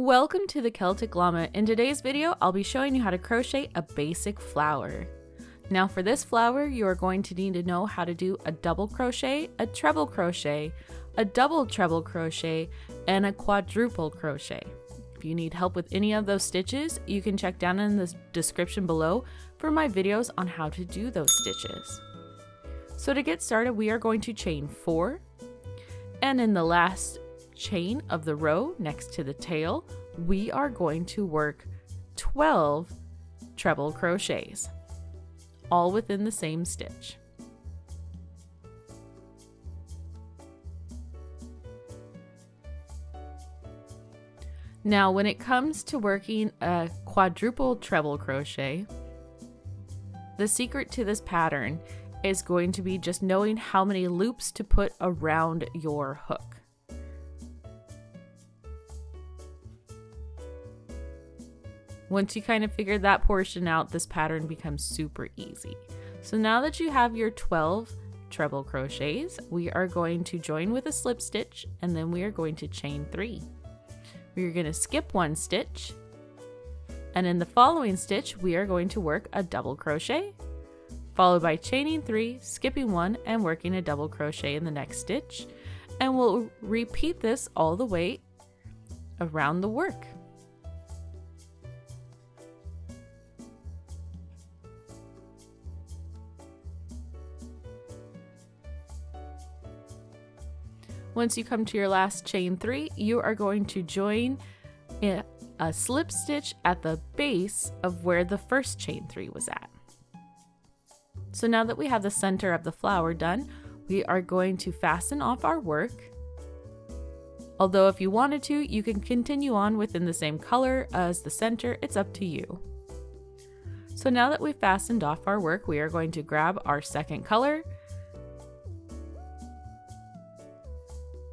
Welcome to the Celtic Llama. In today's video, I'll be showing you how to crochet a basic flower. Now for this flower, you are going to need to know how to do a double crochet, a treble crochet, a double treble crochet, and a quadruple crochet. If you need help with any of those stitches, you can check down in the description below for my videos on how to do those stitches. So to get started, we are going to chain 4, and in the last chain of the row next to the tail, we are going to work 12 treble crochets, all within the same stitch. Now, when it comes to working a quadruple treble crochet, the secret to this pattern is going to be just knowing how many loops to put around your hook. Once you kind of figure that portion out, this pattern becomes super easy. So now that you have your 12 treble crochets, we are going to join with a slip stitch, and then we are going to chain 3. We're going to skip 1 stitch, and in the following stitch, we are going to work a double crochet, followed by chaining 3, skipping 1, and working a double crochet in the next stitch. And we'll repeat this all the way around the work. Once you come to your last chain 3, you are going to join a slip stitch at the base of where the first chain 3 was at. So now that we have the center of the flower done, we are going to fasten off our work. Although if you wanted to, you can continue on within the same color as the center. It's up to you. So now that we've fastened off our work, we are going to grab our second color.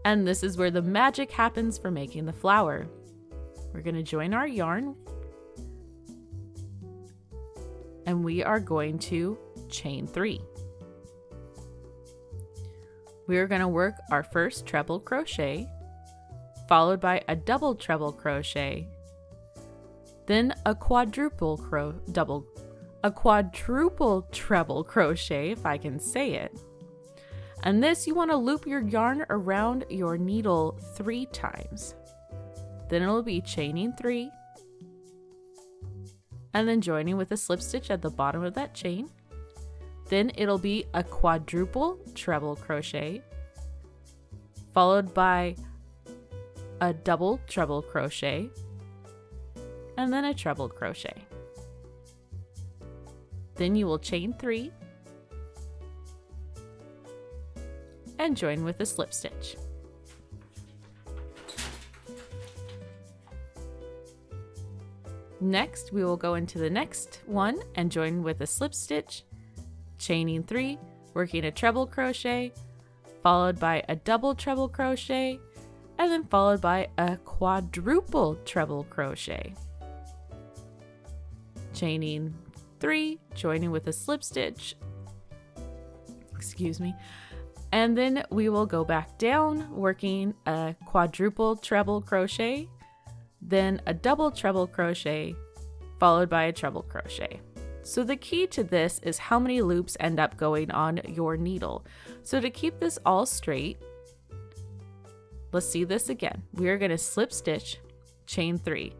And this is where the magic happens for making the flower. We're going to join our yarn, and we are going to chain 3. We are going to work our first treble crochet, followed by a double treble crochet, then a quadruple treble crochet, if I can say it. And this, you want to loop your yarn around your needle 3 times. Then it'll be chaining 3, and then joining with a slip stitch at the bottom of that chain. Then it'll be a quadruple treble crochet, followed by a double treble crochet, and then a treble crochet. Then you will chain 3, and join with a slip stitch. Next, we will go into the next one and join with a slip stitch, chaining 3, working a treble crochet, followed by a double treble crochet, and then followed by a quadruple treble crochet. Chaining 3, joining with a slip stitch, and then we will go back down, working a quadruple treble crochet, then a double treble crochet, followed by a treble crochet. So the key to this is how many loops end up going on your needle. So to keep this all straight, let's see this again. We are going to slip stitch, chain 3.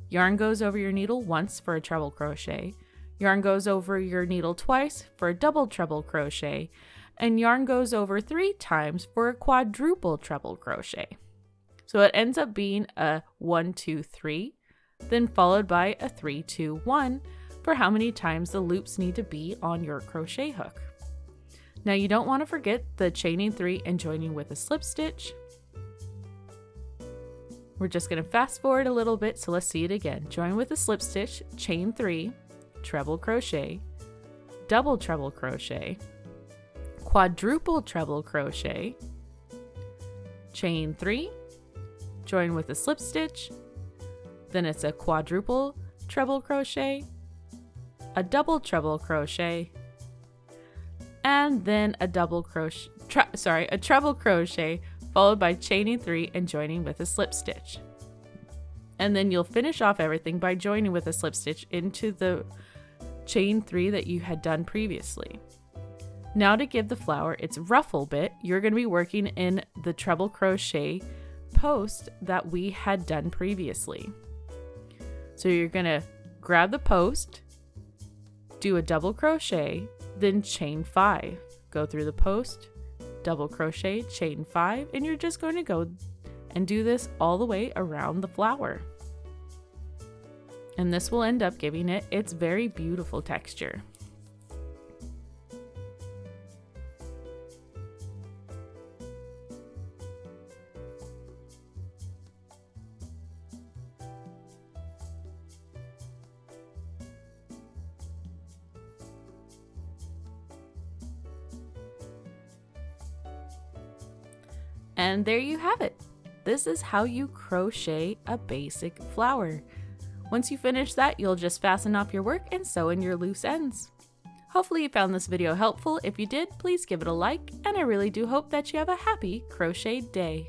Yarn goes over your needle once for a treble crochet. Yarn goes over your needle twice for a double treble crochet. And yarn goes over 3 times for a quadruple treble crochet. So it ends up being a 1, 2, 3, then followed by a 3, 2, 1 for how many times the loops need to be on your crochet hook. Now you don't want to forget the chaining 3 and joining with a slip stitch. We're just going to fast forward a little bit, so let's see it again. Join with a slip stitch, chain 3, treble crochet, double treble crochet, quadruple treble crochet, chain 3, join with a slip stitch, then it's a quadruple treble crochet, a double treble crochet, and then a treble crochet, followed by chaining 3 and joining with a slip stitch. And then you'll finish off everything by joining with a slip stitch into the chain 3 that you had done previously. Now to give the flower its ruffle bit, you're going to be working in the treble crochet post that we had done previously. So you're going to grab the post, do a double crochet, then chain 5. Go through the post, double crochet, chain 5, and you're just going to go and do this all the way around the flower. And this will end up giving it its very beautiful texture. And there you have it. This is how you crochet a basic flower. Once you finish that, you'll just fasten off your work and sew in your loose ends. Hopefully you found this video helpful. If you did, please give it a like, and I really do hope that you have a happy crochet day.